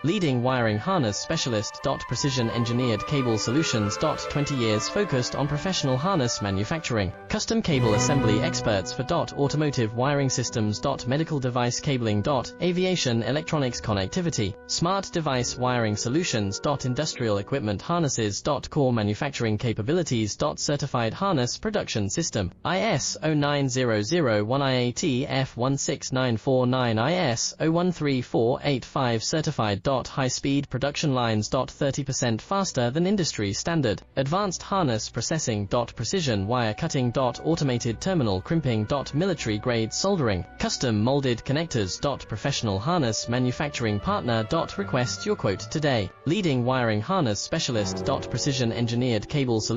Leading wiring harness specialist. Precision engineered cable solutions. 20 years focused on professional harness manufacturing. Custom cable assembly experts for automotive wiring systems. Medical device cabling. Aviation electronics connectivity. Smart device wiring solutions. Industrial equipment harnesses. Core manufacturing capabilities. Certified harness production system. IS 09001 IATF 16949 IS 013485 certified. High-speed production lines. 30% faster than industry standard. Advanced harness processing. Precision wire cutting. Automated terminal crimping. Military-grade soldering. Custom molded connectors. Professional harness manufacturing partner. Request your quote today. Leading wiring harness specialist. Precision engineered cable solutions.